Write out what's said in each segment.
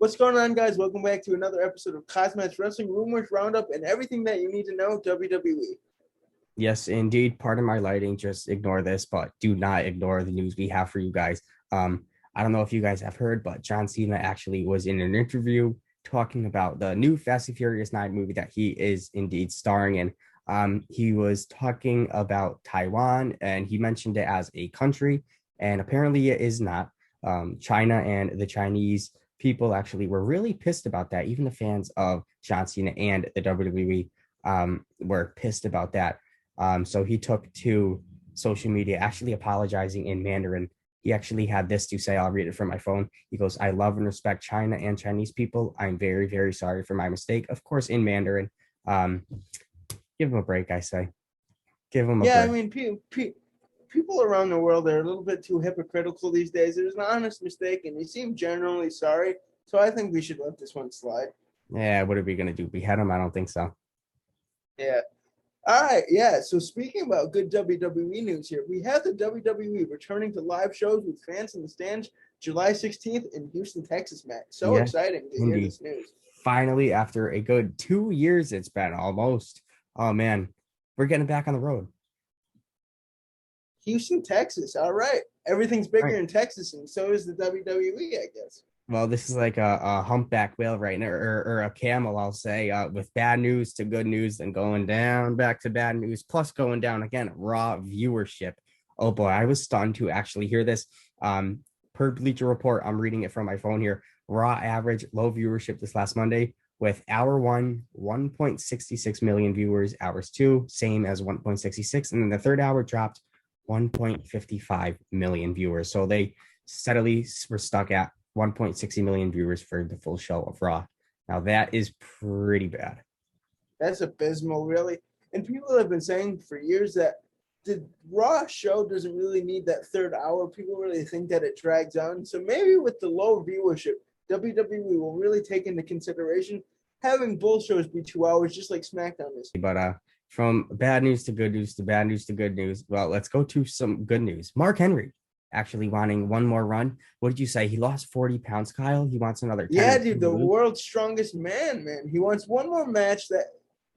What's going on, guys? Welcome back to another episode of Kozmatt Wrestling Rumors Roundup and everything that you need to know WWE. Yes, indeed. Pardon my lighting. Just ignore this, but do not ignore the news we have for you guys. I don't know if you guys have heard, but John Cena actually was in an interview talking about the new Fast and Furious 9 movie that he is indeed starring in. He was talking about Taiwan and he mentioned it as a country, and apparently it is not. China and the Chinese people actually were really pissed about that. Even the fans of John Cena and the WWE were pissed about that. So he took to social media, actually apologizing in Mandarin. He actually had this to say. I'll read it from my phone. He goes, "I love and respect China and Chinese people. I'm very, very sorry for my mistake." Of course, in Mandarin. Um, Give him a break, I say. Give him a Yeah, break. I mean, people around the world are a little bit too hypocritical these days. It was an honest mistake, and he seemed generally sorry. So I think we should let this one slide. Yeah, what are we going to do? Behead him? I don't think so. Yeah. All right, yeah. So speaking about good WWE news here, we have the WWE returning to live shows with fans in the stands July 16th in Houston, Texas, Matt. So Yes, exciting to hear indeed. this news. Finally, after a good 2 years, it's been almost. Oh, man. We're getting back on the road. Houston, Texas. All right. Everything's All bigger right. in Texas, and so is the WWE, I guess. Well, this is like a humpback whale right now, or a camel, I'll say, with bad news to good news, and going down back to bad news, plus going down again, raw viewership. Oh boy, I was stunned to actually hear this. Per Bleacher Report, I'm reading it from my phone here. Raw average low viewership this last Monday, with hour one, 1.66 million viewers, hours two, same as 1.66. And then the third hour dropped 1.55 million viewers. So they steadily were stuck at 1.60 million viewers for the full show of Raw. Now that is pretty bad. That's abysmal, really. And people have been saying for years that the Raw show doesn't really need that third hour. People really think that it drags on. So maybe with the low viewership, WWE will really take into consideration having both shows be 2 hours, just like SmackDown is. But from bad news to good news to bad news to good news. Well, let's go to some good news. Mark Henry actually wanting one more run. What did you say? He lost 40 pounds, Kyle. He wants another 10 Yeah, or dude, 2 to the lose. world's strongest man. He wants one more match that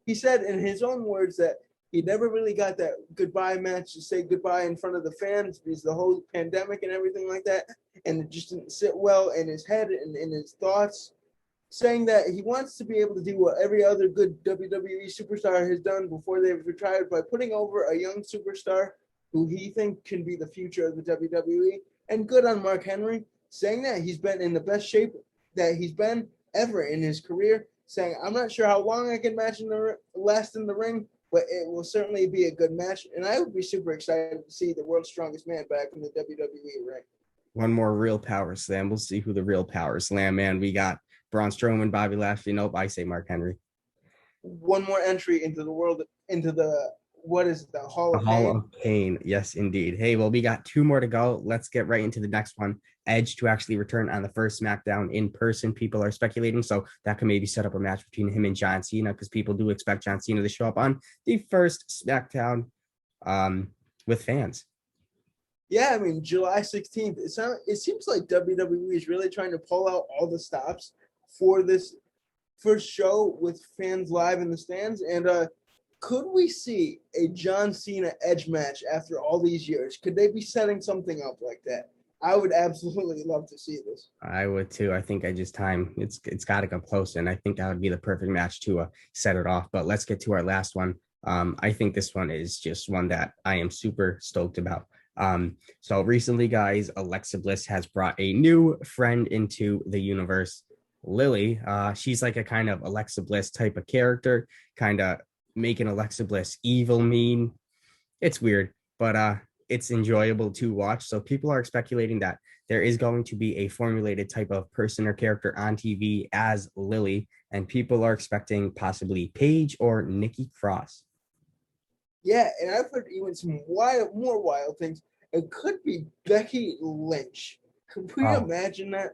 he said in his own words that he never really got that goodbye match to say goodbye in front of the fans because the whole pandemic and everything like that. And it just didn't sit well in his head and in his thoughts, saying that he wants to be able to do what every other good WWE superstar has done before they've retired by putting over a young superstar who he thinks can be the future of the WWE. And good on Mark Henry, saying that he's been in the best shape that he's been ever in his career, saying, I'm not sure how long I can last in the ring, but it will certainly be a good match. And I would be super excited to see the world's strongest man back in the WWE ring. One more real power slam. We'll see who the real power slam man. We got Braun Strowman, Bobby Lashley. Nope, I say Mark Henry. One more entry into the world, into the, what is it, the Hall The of Hall Pain. of Pain. Yes, indeed. Hey, well, we got 2 more to go. Let's get right into the next one. Edge to actually return on the first SmackDown in person. People are speculating, so that can maybe set up a match between him and John Cena, because people do expect John Cena to show up on the first SmackDown um, with fans. Yeah, I mean, July 16th. It seems like WWE is really trying to pull out all the stops for this first show with fans live in the stands. And could we see a John Cena Edge match after all these years? Could they be setting something up like that? I would absolutely love to see this. I would too. I think I just time it's got to come close, and I think that would be the perfect match to set it off. But let's get to our last one. I think this one is just one that I am super stoked about. So recently, guys, Alexa Bliss has brought a new friend into the universe. Lily, she's like a kind of Alexa Bliss type of character, kind of making Alexa Bliss evil, mean. It's weird, but it's enjoyable to watch. So people are speculating that there is going to be a formulated type of person or character on TV as Lily, and people are expecting possibly Paige or Nikki Cross. Yeah, and I've heard even some more wild things. It could be Becky Lynch. Could we Oh, imagine that?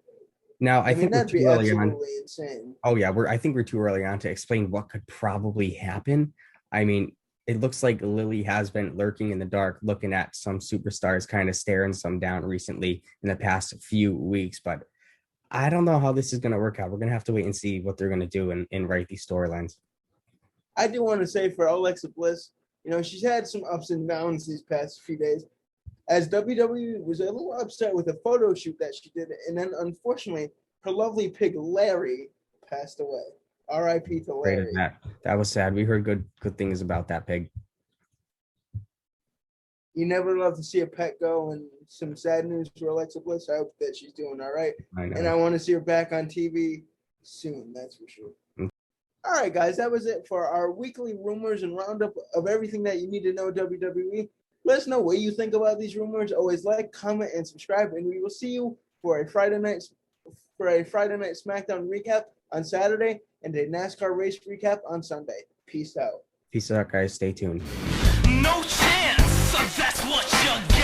now I I mean, think we're that'd too be early on. absolutely insane. Oh yeah, I think we're too early on to explain what could probably happen. I mean, it looks like Lily has been lurking in the dark, looking at some superstars, kind of staring some down recently in the past few weeks. But I don't know how this is going to work out. We're going to have to wait and see what they're going to do and write these storylines. I do want to say for Alexa Bliss, she's had some ups and downs these past few days, as WWE was a little upset with a photo shoot that she did, and then unfortunately, her lovely pig Larry passed away. R.I.P. to Larry. That was sad. We heard good things about that pig. You never love to see a pet go, and some sad news for Alexa Bliss. I hope that she's doing all right. I know. And I want to see her back on TV soon, that's for sure. All right, guys, that was it for our weekly rumors and roundup of everything that you need to know WWE. Let us know what you think about these rumors. Always like, comment, and subscribe, and we will see you for a Friday night SmackDown recap on Saturday and a NASCAR race recap on Sunday. Peace out. Peace out, guys. Stay tuned. No chance, so that's what you get.